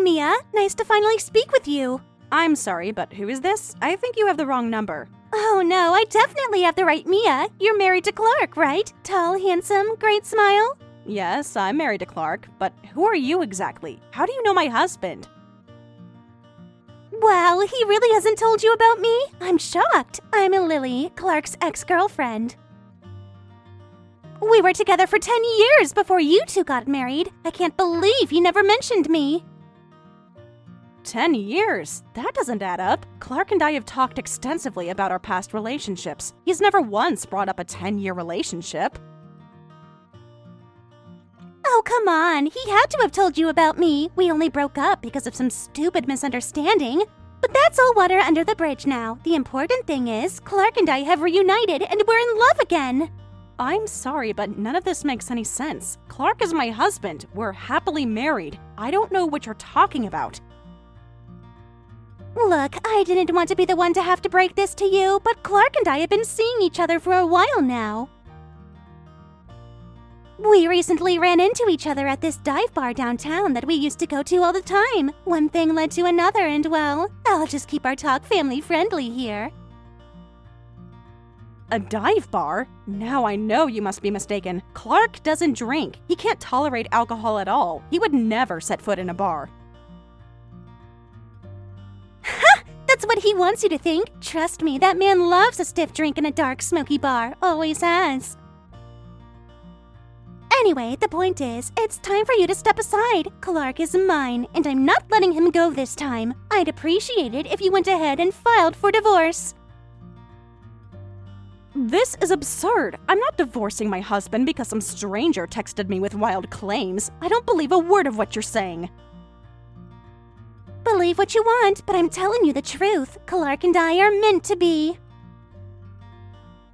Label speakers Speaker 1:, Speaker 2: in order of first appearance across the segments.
Speaker 1: Mia. Nice to finally speak with you.
Speaker 2: I'm sorry, but who is this? I think you have the wrong number.
Speaker 1: Oh no, I definitely have the right Mia. You're married to Clark, right? Tall, handsome, great smile?
Speaker 2: Yes, I'm married to Clark, but who are you exactly? How do you know my husband?
Speaker 1: Well, he really hasn't told you about me? I'm shocked. I'm Lily, Clark's ex-girlfriend. We were together for 10 years before you two got married. I can't believe you never mentioned me.
Speaker 2: 10 years? That doesn't add up. Clark and I have talked extensively about our past relationships. He's never once brought up a 10-year relationship.
Speaker 1: Oh, come on. He had to have told you about me. We only broke up because of some stupid misunderstanding. But that's all water under the bridge now. The important thing is, Clark and I have reunited and we're in love again.
Speaker 2: I'm sorry, but none of this makes any sense. Clark is my husband. We're happily married. I don't know what you're talking about.
Speaker 1: Look, I didn't want to be the one to have to break this to you, but Clark and I have been seeing each other for a while now. We recently ran into each other at this dive bar downtown that we used to go to all the time. One thing led to another and, well, I'll just keep our talk family-friendly here.
Speaker 2: A dive bar? Now I know you must be mistaken. Clark doesn't drink. He can't tolerate alcohol at all. He would never set foot in a bar.
Speaker 1: Ha! That's what he wants you to think. Trust me, that man loves a stiff drink in a dark, smoky bar. Always has. Anyway, the point is, it's time for you to step aside. Clark is mine, and I'm not letting him go this time. I'd appreciate it if you went ahead and filed for divorce.
Speaker 2: This is absurd. I'm not divorcing my husband because some stranger texted me with wild claims. I don't believe a word of what you're saying.
Speaker 1: Believe what you want, but I'm telling you the truth. Clark and I are meant to be.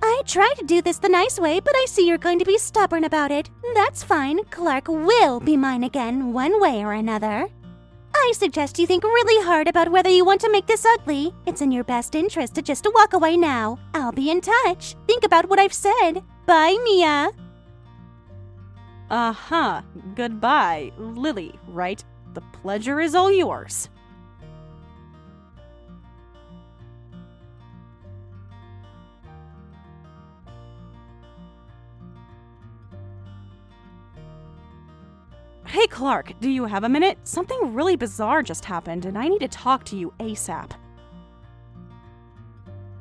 Speaker 1: I tried to do this the nice way, but I see you're going to be stubborn about it. That's fine. Clark will be mine again, one way or another. I suggest you think really hard about whether you want to make this ugly. It's in your best interest to just walk away now. I'll be in touch. Think about what I've said. Bye, Mia.
Speaker 2: Uh-huh. Goodbye, Lily, right? The pleasure is all yours. Hey Clark, do you have a minute? Something really bizarre just happened and I need to talk to you ASAP.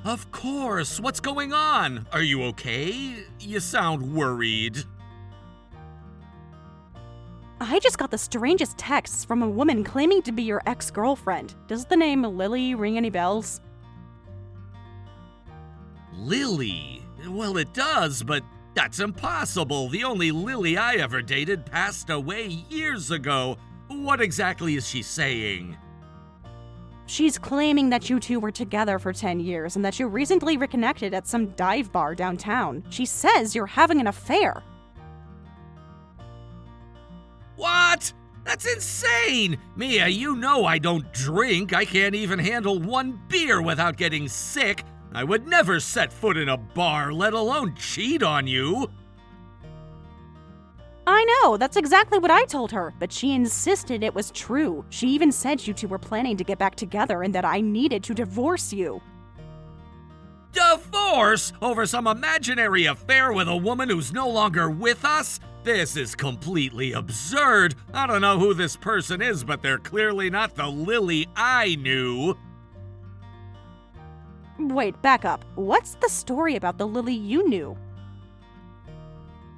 Speaker 3: Of course, what's going on? Are you okay? You sound worried.
Speaker 2: I just got the strangest texts from a woman claiming to be your ex-girlfriend. Does the name Lily ring any bells?
Speaker 3: Lily? Well, it does, but that's impossible. The only Lily I ever dated passed away years ago. What exactly is she saying?
Speaker 2: She's claiming that you two were together for 10 years and that you recently reconnected at some dive bar downtown. She says you're having an affair.
Speaker 3: What? That's insane! Mia, you know I don't drink. I can't even handle one beer without getting sick. I would never set foot in a bar, let alone cheat on you.
Speaker 2: I know, that's exactly what I told her, but she insisted it was true. She even said you two were planning to get back together and that I needed to divorce you.
Speaker 3: Divorce? Over some imaginary affair with a woman who's no longer with us? This is completely absurd. I don't know who this person is, but they're clearly not the Lily I knew.
Speaker 2: Wait, back up. What's the story about the Lily you knew?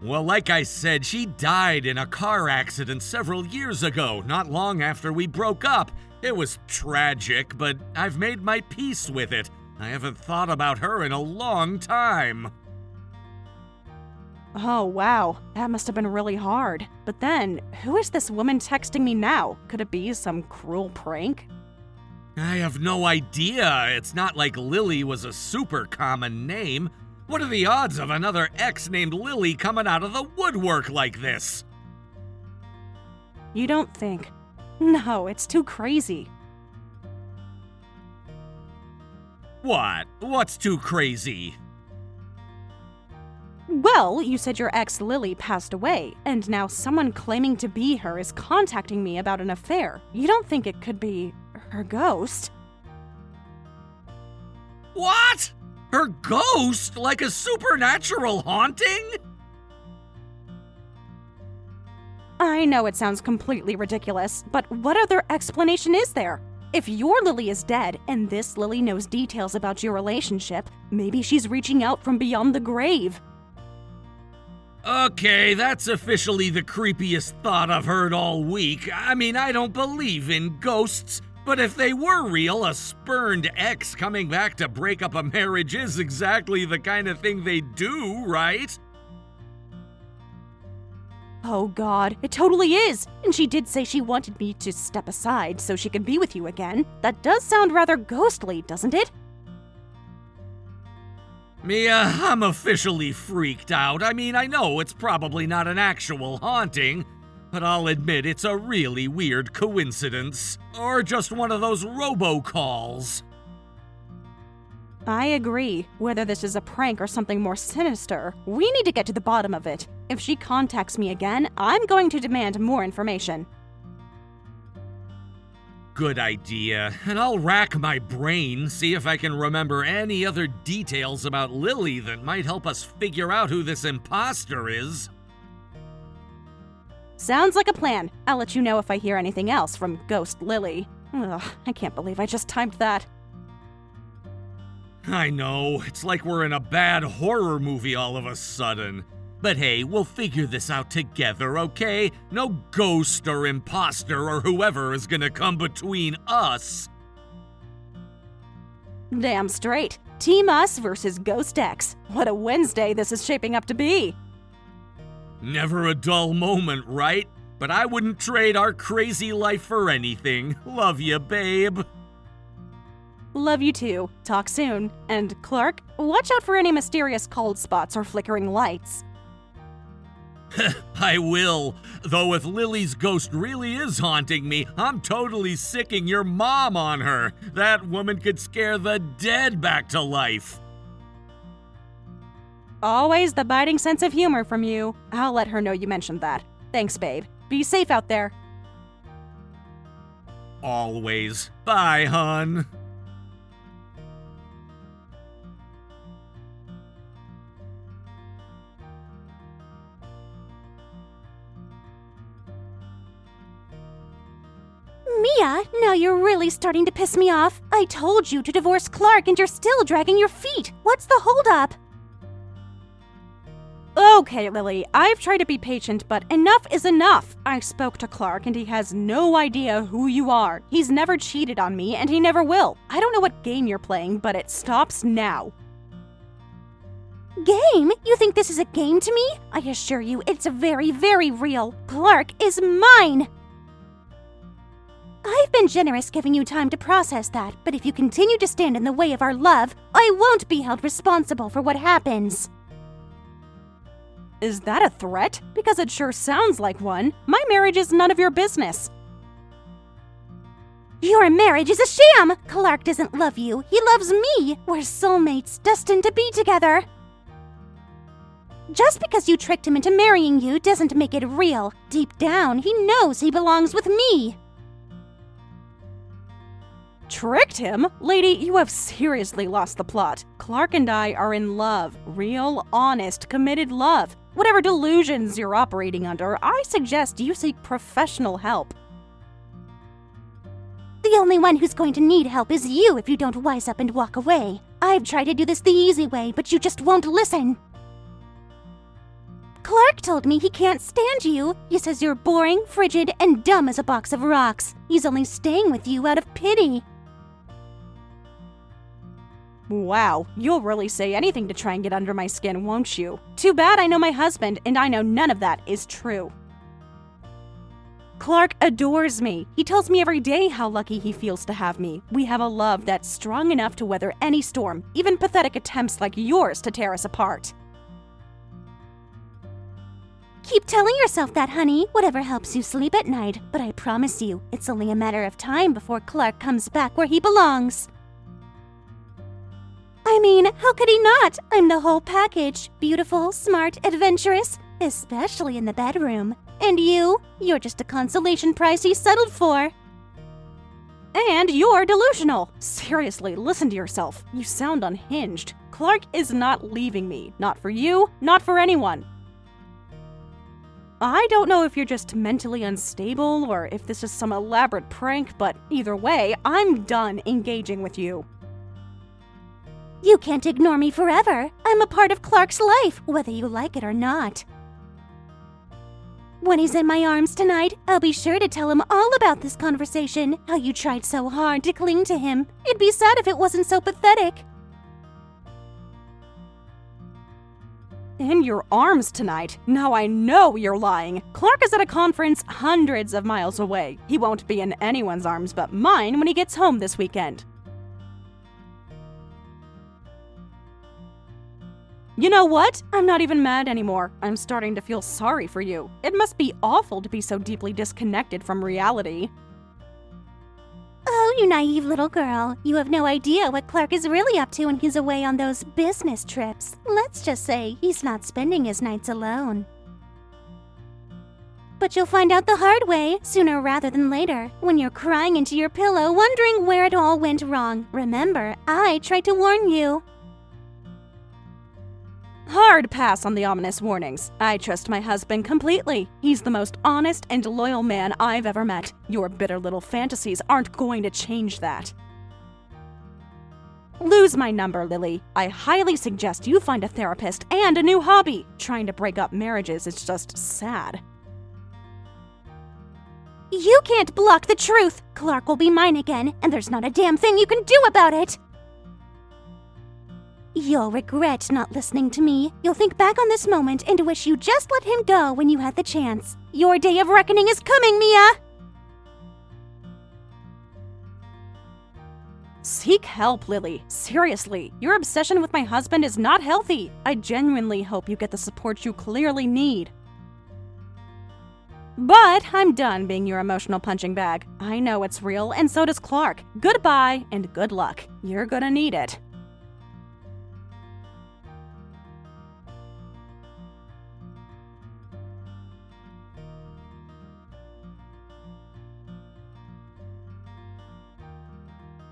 Speaker 3: Well, like I said, she died in a car accident several years ago, not long after we broke up. It was tragic, but I've made my peace with it. I haven't thought about her in a long time.
Speaker 2: Oh, wow. That must have been really hard. But then, who is this woman texting me now? Could it be some cruel prank?
Speaker 3: I have no idea. It's not like Lily was a super common name. What are the odds of another ex named Lily coming out of the woodwork like this?
Speaker 2: You don't think? No, it's too crazy.
Speaker 3: What? What's too crazy?
Speaker 2: Well, you said your ex Lily passed away, and now someone claiming to be her is contacting me about an affair. You don't think it could be her ghost?
Speaker 3: What? Her ghost? Like a supernatural haunting?
Speaker 2: I know it sounds completely ridiculous, but what other explanation is there? If your Lily is dead, and this Lily knows details about your relationship, maybe she's reaching out from beyond the grave.
Speaker 3: Okay, that's officially the creepiest thought I've heard all week. I mean, I don't believe in ghosts, but if they were real, a spurned ex coming back to break up a marriage is exactly the kind of thing they do, right?
Speaker 2: Oh god, it totally is! And she did say she wanted me to step aside so she could be with you again. That does sound rather ghostly, doesn't it?
Speaker 3: Mia, I'm officially freaked out. I mean, I know it's probably not an actual haunting, but I'll admit it's a really weird coincidence. Or just one of those robocalls.
Speaker 2: I agree. Whether this is a prank or something more sinister, we need to get to the bottom of it. If she contacts me again, I'm going to demand more information.
Speaker 3: Good idea. And I'll rack my brain, see if I can remember any other details about Lily that might help us figure out who this imposter is.
Speaker 2: Sounds like a plan. I'll let you know if I hear anything else from Ghost Lily. Ugh, I can't believe I just typed that.
Speaker 3: I know, it's like we're in a bad horror movie all of a sudden. But hey, we'll figure this out together, okay? No ghost or imposter or whoever is gonna come between us.
Speaker 2: Damn straight. Team Us versus Ghost X. What a Wednesday this is shaping up to be.
Speaker 3: Never a dull moment, right? But I wouldn't trade our crazy life for anything. Love ya, babe.
Speaker 2: Love you too. Talk soon. And Clark, watch out for any mysterious cold spots or flickering lights.
Speaker 3: I will. Though if Lily's ghost really is haunting me, I'm totally sicking your mom on her. That woman could scare the dead back to life.
Speaker 2: Always the biting sense of humor from you. I'll let her know you mentioned that. Thanks, babe. Be safe out there.
Speaker 3: Always. Bye, hun.
Speaker 1: Mia, now you're really starting to piss me off. I told you to divorce Clark and you're still dragging your feet. What's the holdup?
Speaker 2: Okay, Lily, I've tried to be patient, but enough is enough. I spoke to Clark and he has no idea who you are. He's never cheated on me and he never will. I don't know what game you're playing, but it stops now.
Speaker 1: Game? You think this is a game to me? I assure you, it's very, very real. Clark is mine! I've been generous giving you time to process that, but if you continue to stand in the way of our love, I won't be held responsible for what happens.
Speaker 2: Is that a threat? Because it sure sounds like one. My marriage is none of your business.
Speaker 1: Your marriage is a sham! Clark doesn't love you, he loves me! We're soulmates, destined to be together! Just because you tricked him into marrying you doesn't make it real. Deep down, he knows he belongs with me.
Speaker 2: Tricked him? Lady, you have seriously lost the plot. Clark and I are in love. Real, honest, committed love. Whatever delusions you're operating under, I suggest you seek professional help.
Speaker 1: The only one who's going to need help is you if you don't wise up and walk away. I've tried to do this the easy way, but you just won't listen. Clark told me he can't stand you. He says you're boring, frigid, and dumb as a box of rocks. He's only staying with you out of pity.
Speaker 2: Wow, you'll really say anything to try and get under my skin, won't you? Too bad I know my husband, and I know none of that is true. Clark adores me. He tells me every day how lucky he feels to have me. We have a love that's strong enough to weather any storm, even pathetic attempts like yours to tear us apart.
Speaker 1: Keep telling yourself that, honey, whatever helps you sleep at night. But I promise you, it's only a matter of time before Clark comes back where he belongs. I mean, how could he not? I'm the whole package. Beautiful, smart, adventurous, especially in the bedroom. And you're just a consolation prize he settled for.
Speaker 2: And you're delusional. Seriously, listen to yourself. You sound unhinged. Clark is not leaving me. Not for you, not for anyone. I don't know if you're just mentally unstable or if this is some elaborate prank, but either way, I'm done engaging with you.
Speaker 1: You can't ignore me forever. I'm a part of Clark's life, whether you like it or not. When he's in my arms tonight, I'll be sure to tell him all about this conversation, how you tried so hard to cling to him. It'd be sad if it wasn't so pathetic.
Speaker 2: In your arms tonight? Now I know you're lying. Clark is at a conference hundreds of miles away. He won't be in anyone's arms but mine when he gets home this weekend. You know what? I'm not even mad anymore. I'm starting to feel sorry for you. It must be awful to be so deeply disconnected from reality.
Speaker 1: Oh, you naive little girl. You have no idea what Clark is really up to when he's away on those business trips. Let's just say he's not spending his nights alone. But you'll find out the hard way, sooner rather than later, when you're crying into your pillow wondering where it all went wrong. Remember, I tried to warn you.
Speaker 2: Hard pass on the ominous warnings. I trust my husband completely. He's the most honest and loyal man I've ever met. Your bitter little fantasies aren't going to change that. Lose my number, Lily. I highly suggest you find a therapist and a new hobby. Trying to break up marriages is just sad.
Speaker 1: You can't block the truth. Clark will be mine again, and there's not a damn thing you can do about it. You'll regret not listening to me. You'll think back on this moment and wish you just let him go when you had the chance. Your day of reckoning is coming, Mia!
Speaker 2: Seek help, Lily. Seriously, your obsession with my husband is not healthy. I genuinely hope you get the support you clearly need. But I'm done being your emotional punching bag. I know it's real, and so does Clark. Goodbye, and good luck. You're gonna need it.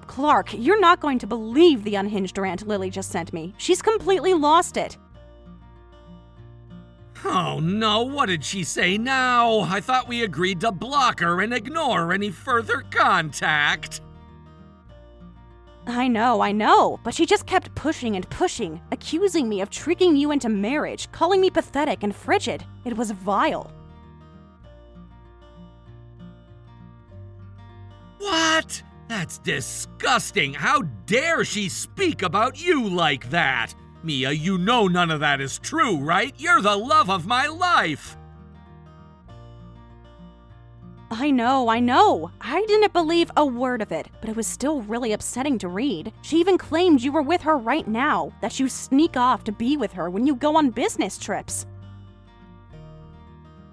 Speaker 2: Clark, you're not going to believe the unhinged rant Lily just sent me. She's completely lost it.
Speaker 3: Oh no, what did she say now? I thought we agreed to block her and ignore any further contact.
Speaker 2: I know, but she just kept pushing and pushing, accusing me of tricking you into marriage, calling me pathetic and frigid. It was vile.
Speaker 3: What? That's disgusting. How dare she speak about you like that? Mia, you know none of that is true, right? You're the love of my life.
Speaker 2: I know. I didn't believe a word of it, but it was still really upsetting to read. She even claimed you were with her right now, that you sneak off to be with her when you go on business trips.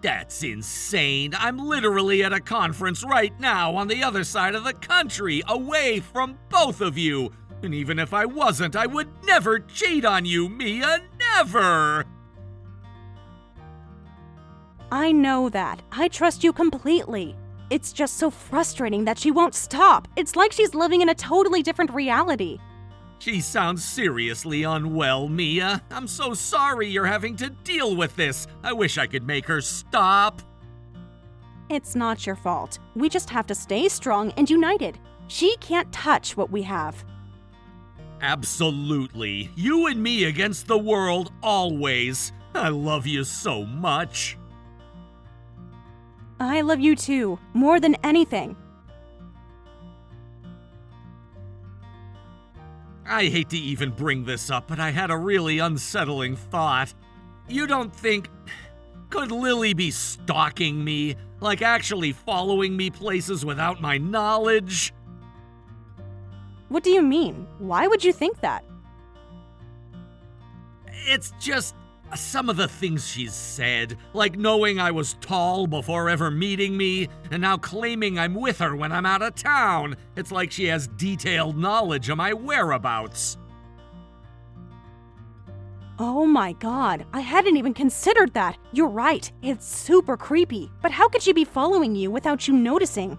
Speaker 3: That's insane. I'm literally at a conference right now on the other side of the country, away from both of you. And even if I wasn't, I would never cheat on you, Mia. Never!
Speaker 2: I know that. I trust you completely. It's just so frustrating that she won't stop. It's like she's living in a totally different reality.
Speaker 3: She sounds seriously unwell, Mia. I'm so sorry you're having to deal with this. I wish I could make her stop.
Speaker 2: It's not your fault. We just have to stay strong and united. She can't touch what we have.
Speaker 3: Absolutely. You and me against the world, always. I love you so much.
Speaker 2: I love you too, more than anything.
Speaker 3: I hate to even bring this up, but I had a really unsettling thought. You don't think... Could Lily be stalking me? Like actually following me places without my knowledge?
Speaker 2: What do you mean? Why would you think that?
Speaker 3: It's just some of the things she's said, like knowing I was tall before ever meeting me, and now claiming I'm with her when I'm out of town. It's like she has detailed knowledge of my whereabouts.
Speaker 2: Oh my god, I hadn't even considered that. You're right, it's super creepy. But how could she be following you without you noticing?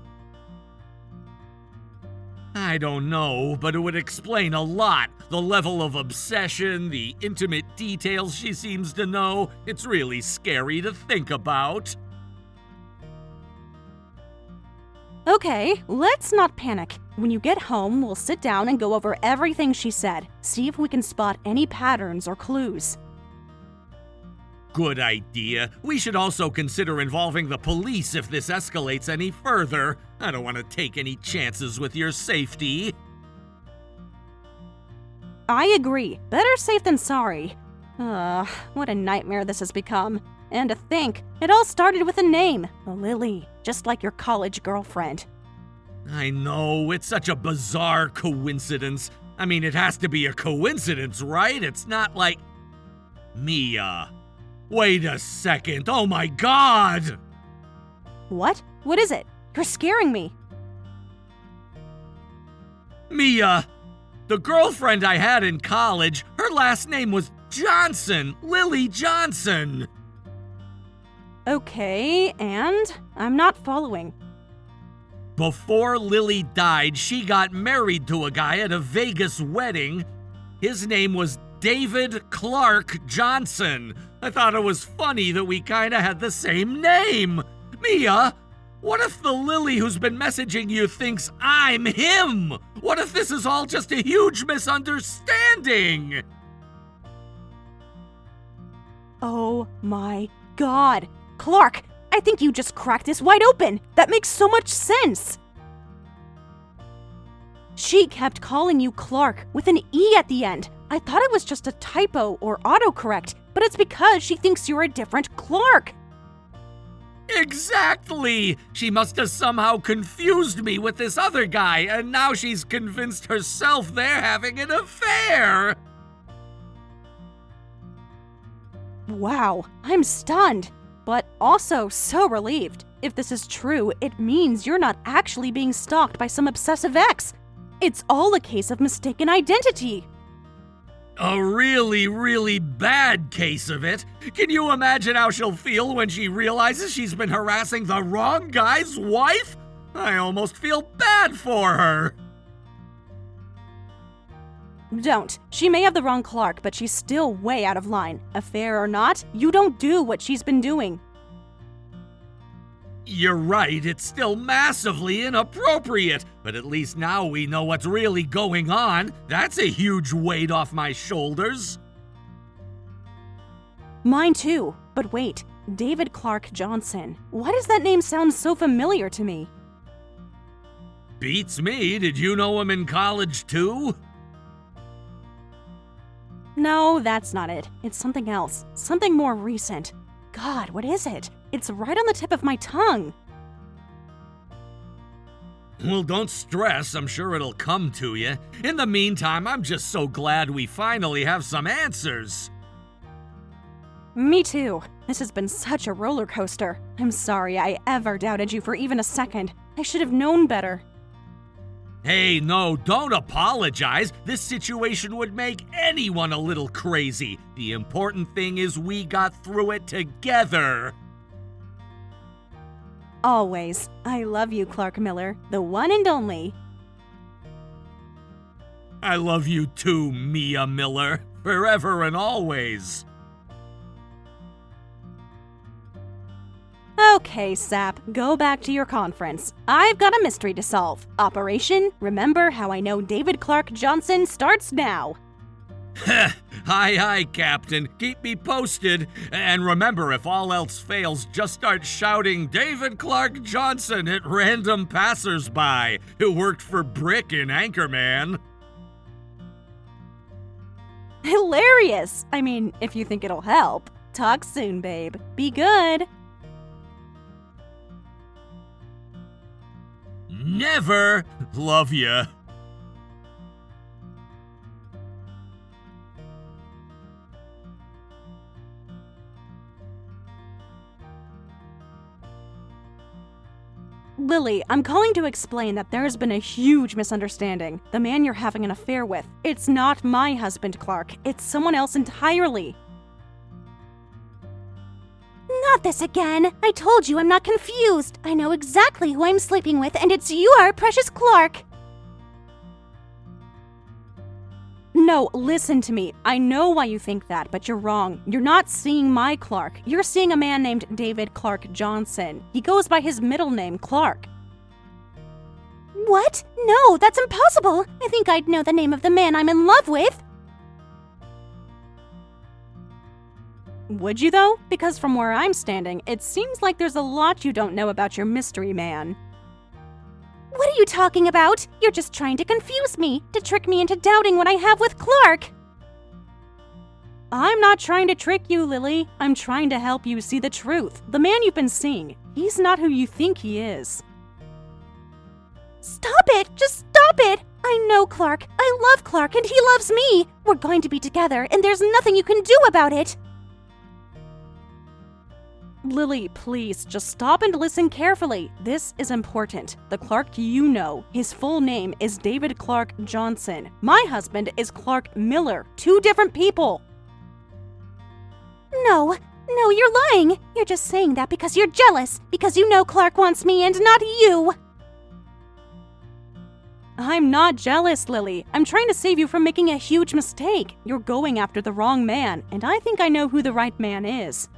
Speaker 3: I don't know, but it would explain a lot. The level of obsession, the intimate details she seems to know. It's really scary to think about.
Speaker 2: Okay, let's not panic. When you get home, we'll sit down and go over everything she said. See if we can spot any patterns or clues.
Speaker 3: Good idea. We should also consider involving the police if this escalates any further. I don't want to take any chances with your safety.
Speaker 2: I agree. Better safe than sorry. What a nightmare this has become. And to think, it all started with a name, Lily, just like your college girlfriend.
Speaker 3: I know, it's such a bizarre coincidence. I mean, it has to be a coincidence, right? It's not like... Mia. Wait a second, oh my god!
Speaker 2: What? What is it? You're scaring me.
Speaker 3: Mia, the girlfriend I had in college, her last name was Johnson, Lily Johnson.
Speaker 2: Okay, and? I'm not following.
Speaker 3: Before Lily died, she got married to a guy at a Vegas wedding. His name was David Clark Johnson. I thought it was funny that we kinda had the same name. Mia, what if the Lily who's been messaging you thinks I'm him? What if this is all just a huge misunderstanding?
Speaker 2: Oh my god. Clark, I think you just cracked this wide open. That makes so much sense. She kept calling you Clark with an E at the end. I thought it was just a typo or autocorrect, but it's because she thinks you're a different Clark.
Speaker 3: Exactly! She must have somehow confused me with this other guy, and now she's convinced herself they're having an affair!
Speaker 2: Wow, I'm stunned, but also so relieved. If this is true, it means you're not actually being stalked by some obsessive ex. It's all a case of mistaken identity.
Speaker 3: A really, really bad case of it. Can you imagine how she'll feel when she realizes she's been harassing the wrong guy's wife? I almost feel bad for her.
Speaker 2: Don't. She may have the wrong Clark, but she's still way out of line. Affair or not, you don't do what she's been doing.
Speaker 3: You're right, it's still massively inappropriate, but at least now we know what's really going on. That's a huge weight off my shoulders.
Speaker 2: Mine too. But wait, David Clark Johnson. Why does that name sound so familiar to me?
Speaker 3: Beats me. Did you know him in college too?
Speaker 2: No, that's not it. It's something else. Something more recent. God, what is it? It's right on the tip of my tongue.
Speaker 3: Well, don't stress. I'm sure it'll come to you. In the meantime, I'm just so glad we finally have some answers.
Speaker 2: Me too. This has been such a roller coaster. I'm sorry I ever doubted you for even a second. I should have known better.
Speaker 3: Hey, no, don't apologize. This situation would make anyone a little crazy. The important thing is we got through it together.
Speaker 2: Always. I love you, Clark Miller, the one and only.
Speaker 3: I love you too, Mia Miller. Forever and always.
Speaker 2: Okay, Sap, go back to your conference. I've got a mystery to solve. Operation Remember How I Know David Clark Johnson starts now.
Speaker 3: Hi, Captain. Keep me posted. And remember, if all else fails, just start shouting David Clark Johnson at random passersby who worked for Brick in Anchorman.
Speaker 2: Hilarious! I mean, if you think it'll help. Talk soon, babe. Be good.
Speaker 3: Never. Love ya.
Speaker 2: Lily, I'm calling to explain that there's been a huge misunderstanding. The man you're having an affair with, it's not my husband, Clark. It's someone else entirely.
Speaker 1: Not this again. I told you I'm not confused. I know exactly who I'm sleeping with, and it's your precious Clark.
Speaker 2: No, listen to me. I know why you think that, but you're wrong. You're not seeing my Clark. You're seeing a man named David Clark Johnson. He goes by his middle name, Clark.
Speaker 1: What? No, that's impossible. I think I'd know the name of the man I'm in love with.
Speaker 2: Would you, though? Because from where I'm standing, it seems like there's a lot you don't know about your mystery man.
Speaker 1: What are you talking about? You're just trying to confuse me, to trick me into doubting what I have with Clark.
Speaker 2: I'm not trying to trick you, Lily. I'm trying to help you see the truth. The man you've been seeing, he's not who you think he is.
Speaker 1: Stop it! Just stop it! I know Clark. I love Clark, and he loves me. We're going to be together, and there's nothing you can do about it.
Speaker 2: Lily, please, just stop and listen carefully. This is important. The Clark you know, his full name is David Clark Johnson. My husband is Clark Miller. Two different people.
Speaker 1: No, you're lying. You're just saying that because you're jealous, because you know Clark wants me and not you.
Speaker 2: I'm not jealous, Lily. I'm trying to save you from making a huge mistake. You're going after the wrong man, and I think I know who the right man is.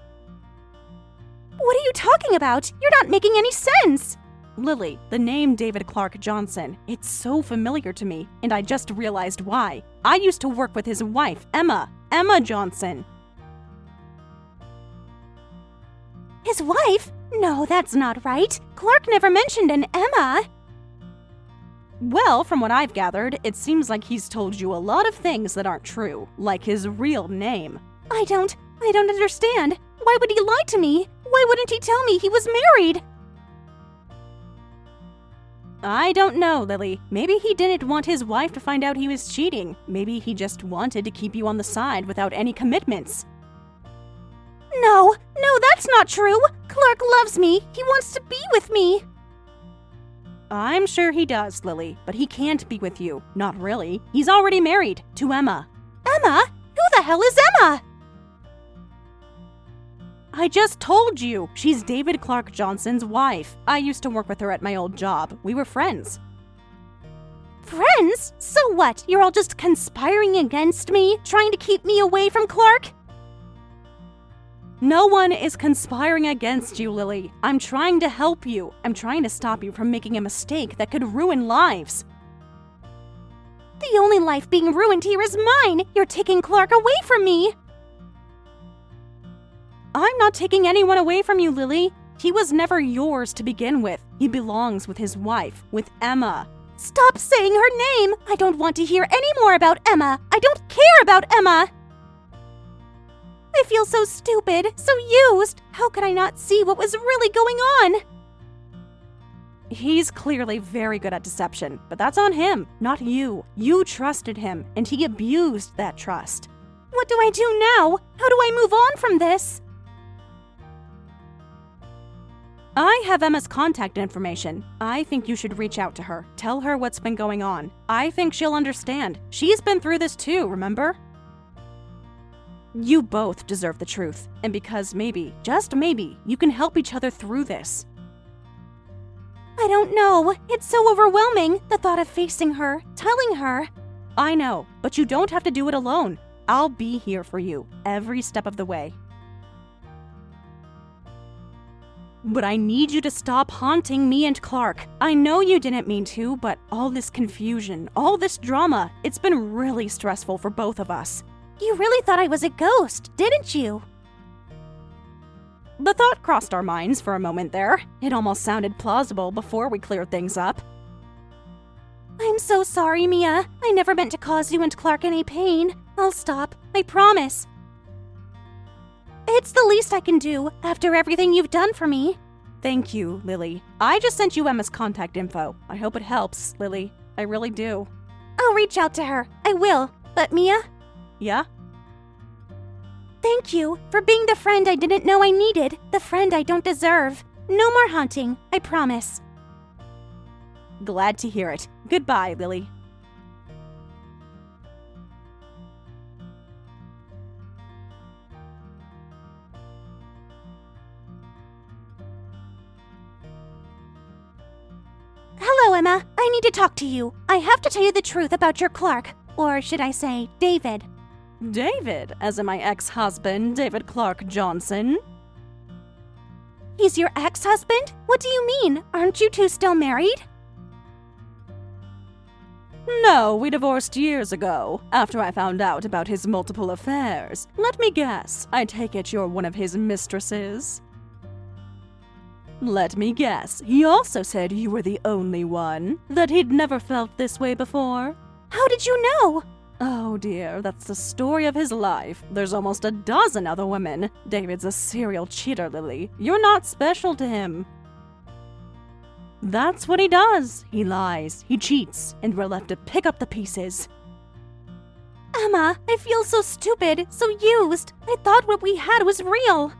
Speaker 1: What are you talking about? You're not making any sense.
Speaker 2: Lily, the name David Clark Johnson, it's so familiar to me, and I just realized why. I used to work with his wife, Emma Johnson.
Speaker 1: His wife? No, that's not right. Clark never mentioned an Emma.
Speaker 2: Well, from what I've gathered, it seems like he's told you a lot of things that aren't true, like his real name.
Speaker 1: I don't understand. Why would he lie to me? Why wouldn't he tell me he was married?
Speaker 2: I don't know, Lily. Maybe he didn't want his wife to find out he was cheating. Maybe he just wanted to keep you on the side without any commitments.
Speaker 1: No, that's not true. Clark loves me. He wants to be with me.
Speaker 2: I'm sure he does, Lily, but he can't be with you. Not really. He's already married to Emma.
Speaker 1: Emma? Who the hell is Emma?
Speaker 2: I just told you! She's David Clark Johnson's wife. I used to work with her at my old job. We were friends.
Speaker 1: Friends? So what? You're all just conspiring against me? Trying to keep me away from Clark?
Speaker 2: No one is conspiring against you, Lily. I'm trying to help you. I'm trying to stop you from making a mistake that could ruin lives.
Speaker 1: The only life being ruined here is mine! You're taking Clark away from me!
Speaker 2: I'm not taking anyone away from you, Lily. He was never yours to begin with. He belongs with his wife, with Emma.
Speaker 1: Stop saying her name! I don't want to hear any more about Emma! I don't care about Emma! I feel so stupid, so used. How could I not see what was really going on?
Speaker 2: He's clearly very good at deception, but that's on him, not you. You trusted him, and he abused that trust.
Speaker 1: What do I do now? How do I move on from this?
Speaker 2: I have Emma's contact information. I think you should reach out to her. Tell her what's been going on. I think she'll understand. She's been through this too, remember? You both deserve the truth, and because maybe, just maybe, you can help each other through this.
Speaker 1: I don't know. It's so overwhelming, the thought of facing her, telling her.
Speaker 2: I know, but you don't have to do it alone. I'll be here for you, every step of the way. But I need you to stop haunting me and Clark. I know you didn't mean to, but all this confusion, all this drama, it's been really stressful for both of us.
Speaker 1: You really thought I was a ghost, didn't you?
Speaker 2: The thought crossed our minds for a moment there. It almost sounded plausible before we cleared things up.
Speaker 1: I'm so sorry, Mia. I never meant to cause you and Clark any pain. I'll stop, I promise. It's the least I can do, after everything you've done for me.
Speaker 2: Thank you, Lily. I just sent you Emma's contact info. I hope it helps, Lily. I really do.
Speaker 1: I'll reach out to her. I will. But Mia?
Speaker 2: Yeah?
Speaker 1: Thank you for being the friend I didn't know I needed, the friend I don't deserve. No more haunting, I promise.
Speaker 2: Glad to hear it. Goodbye, Lily.
Speaker 1: Hello, Emma. I need to talk to you. I have to tell you the truth about your Clark. Or should I say, David.
Speaker 2: David, as in my ex-husband, David Clark Johnson.
Speaker 1: He's your ex-husband? What do you mean? Aren't you two still married?
Speaker 2: No, we divorced years ago, after I found out about his multiple affairs. Let me guess, I take it you're one of his mistresses? Let me guess, he also said you were the only one, that he'd never felt this way before?
Speaker 1: How did you know?
Speaker 2: Oh dear, that's the story of his life. There's almost a dozen other women. David's a serial cheater, Lily. You're not special to him. That's what he does. He lies, he cheats, and we're left to pick up the pieces.
Speaker 1: Emma, I feel so stupid, so used. I thought what we had was real.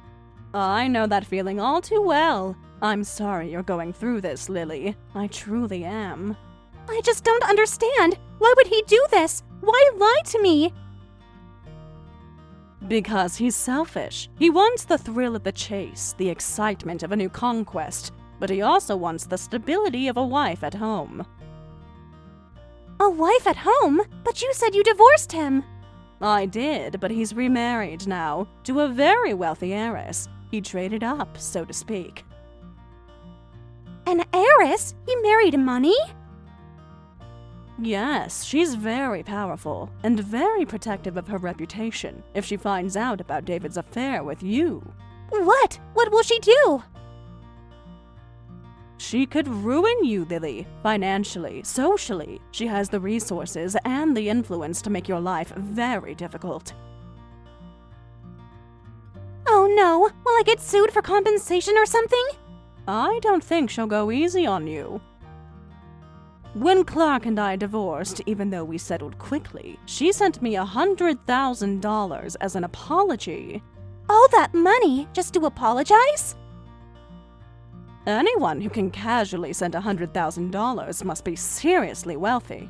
Speaker 2: I know that feeling all too well. I'm sorry you're going through this, Lily. I truly am.
Speaker 1: I just don't understand. Why would he do this? Why lie to me?
Speaker 2: Because he's selfish. He wants the thrill of the chase, the excitement of a new conquest, but he also wants the stability of a wife at home.
Speaker 1: A wife at home? But you said you divorced him.
Speaker 2: I did, but he's remarried now, to a very wealthy heiress. He traded up, so to speak.
Speaker 1: An heiress? He married money?
Speaker 2: Yes, she's very powerful, and very protective of her reputation if she finds out about David's affair with you.
Speaker 1: What? What will she do?
Speaker 2: She could ruin you, Lily. Financially, socially. She has the resources and the influence to make your life very difficult.
Speaker 1: Oh no, will I get sued for compensation or something?
Speaker 2: I don't think she'll go easy on you. When Clark and I divorced, even though we settled quickly, she sent me $100,000 as an apology.
Speaker 1: All that money just to apologize?
Speaker 2: Anyone who can casually send $100,000 must be seriously wealthy.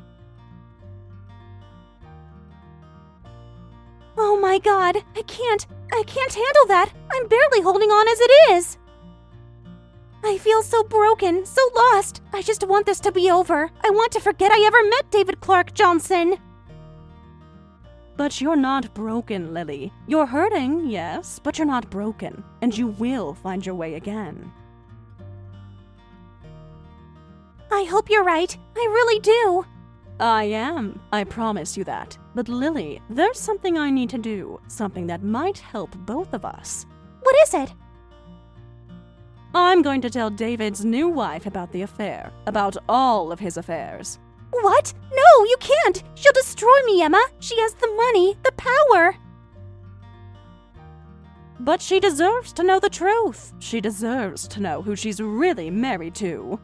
Speaker 1: Oh my god, I can't handle that. I'm barely holding on as it is. I feel so broken, so lost. I just want this to be over. I want to forget I ever met David Clark Johnson.
Speaker 2: But you're not broken, Lily. You're hurting, yes, but you're not broken, and you will find your way again.
Speaker 1: I hope you're right. I really do.
Speaker 2: I am. I promise you that. But Lily, there's something I need to do, something that might help both of us.
Speaker 1: What is it?
Speaker 2: I'm going to tell David's new wife about the affair, about all of his affairs.
Speaker 1: What? No, you can't! She'll destroy me, Emma! She has the money, the power!
Speaker 2: But she deserves to know the truth. She deserves to know who she's really married to.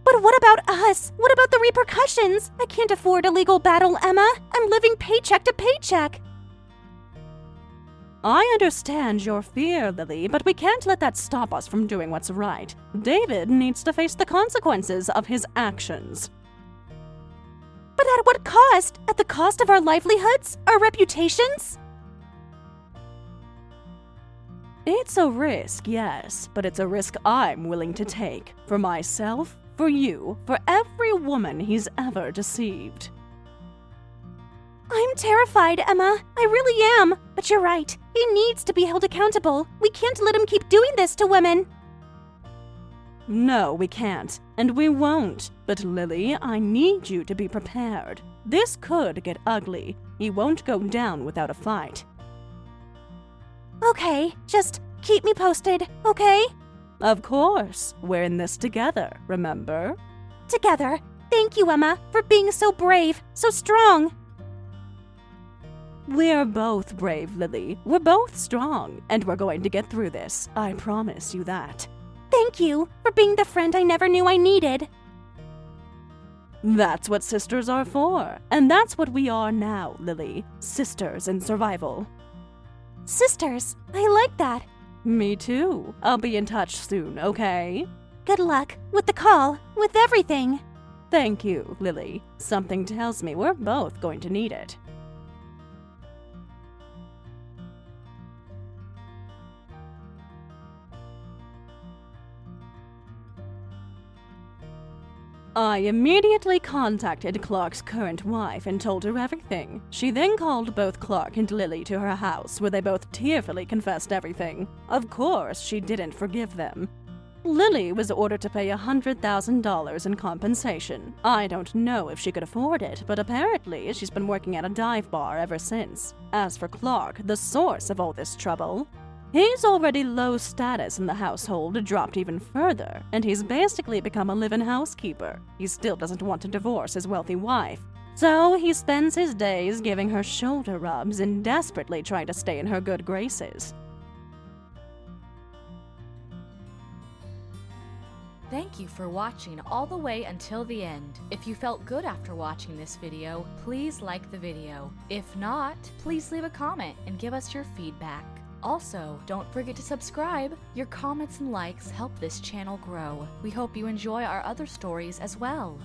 Speaker 1: But what about us? What about the repercussions? I can't afford a legal battle, Emma. I'm living paycheck to paycheck.
Speaker 2: I understand your fear, Lily, but we can't let that stop us from doing what's right. David needs to face the consequences of his actions.
Speaker 1: But at what cost? At the cost of our livelihoods? Our reputations?
Speaker 2: It's a risk, yes, but it's a risk I'm willing to take. For myself, for you, for every woman he's ever deceived.
Speaker 1: I'm terrified, Emma. I really am. But you're right. He needs to be held accountable. We can't let him keep doing this to women.
Speaker 2: No, we can't. And we won't. But Lily, I need you to be prepared. This could get ugly. He won't go down without a fight.
Speaker 1: Okay, just keep me posted, okay?
Speaker 2: Of course. We're in this together, remember?
Speaker 1: Together. Thank you, Emma, for being so brave, so strong.
Speaker 2: We're both brave, Lily. We're both strong, and we're going to get through this. I promise you that.
Speaker 1: Thank you for being the friend I never knew I needed.
Speaker 2: That's what sisters are for, and that's what we are now, Lily. Sisters in survival.
Speaker 1: Sisters, I like that.
Speaker 2: Me too. I'll be in touch soon, okay?
Speaker 1: Good luck. With the call. With everything.
Speaker 2: Thank you, Lily. Something tells me we're both going to need it. I immediately contacted Clark's current wife and told her everything. She then called both Clark and Lily to her house, where they both tearfully confessed everything. Of course, she didn't forgive them. Lily was ordered to pay $100,000 in compensation. I don't know if she could afford it, but apparently she's been working at a dive bar ever since. As for Clark, the source of all this trouble, he's already low status in the household, dropped even further, and he's basically become a live-in housekeeper. He still doesn't want to divorce his wealthy wife, so he spends his days giving her shoulder rubs and desperately trying to stay in her good graces.
Speaker 4: Thank you for watching all the way until the end. If you felt good after watching this video, please like the video. If not, please leave a comment and give us your feedback. Also, don't forget to subscribe. Your comments and likes help this channel grow. We hope you enjoy our other stories as well.